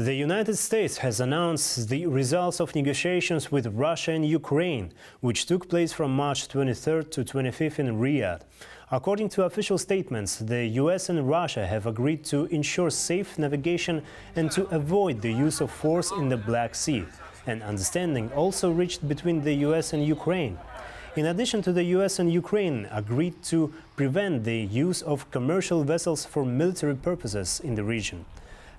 The United States has announced the results of negotiations with Russia and Ukraine, which took place from March 23rd to 25th in Riyadh. According to official statements, the US and Russia have agreed to ensure safe navigation and to avoid the use of force in the Black Sea. An understanding also reached between the US and Ukraine. In addition to the US and Ukraine agreed to prevent the use of commercial vessels for military purposes in the region.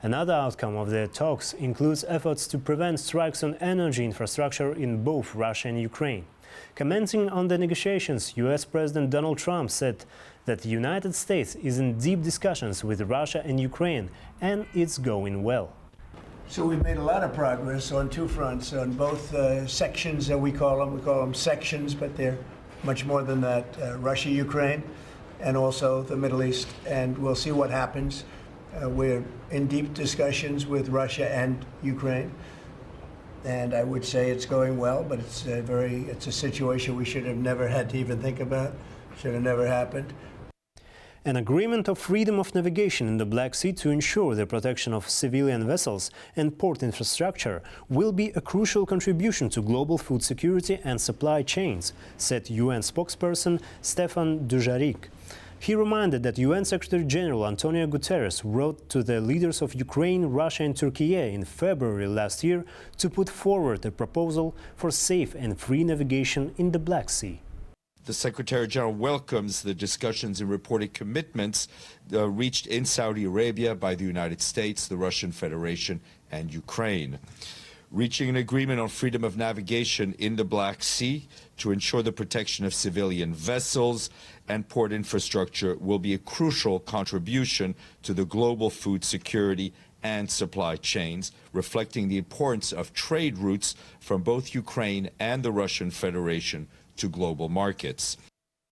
Another outcome of the talks includes efforts to prevent strikes on energy infrastructure in both Russia and Ukraine. Commenting on the negotiations, US President Donald Trump said that the United States is in deep discussions with Russia and Ukraine, and it's going well. So we've made a lot of progress on two fronts, on both sections that we call them sections, but they're much more than that, Russia, Ukraine, and also the Middle East, and we'll see what happens. We're in deep discussions with Russia and Ukraine, and I would say it's going well, but it's a situation we should have never had to even think about, should have never happened. An agreement of freedom of navigation in the Black Sea to ensure the protection of civilian vessels and port infrastructure will be a crucial contribution to global food security and supply chains, said UN spokesperson Stefan Dujarric. He reminded that UN Secretary-General Antonio Guterres wrote to the leaders of Ukraine, Russia and Turkey in February last year to put forward a proposal for safe and free navigation in the Black Sea. The Secretary-General welcomes the discussions and reported commitments reached in Saudi Arabia by the United States, the Russian Federation and Ukraine. Reaching an agreement on freedom of navigation in the Black Sea to ensure the protection of civilian vessels and port infrastructure will be a crucial contribution to the global food security and supply chains, reflecting the importance of trade routes from both Ukraine and the Russian Federation to global markets.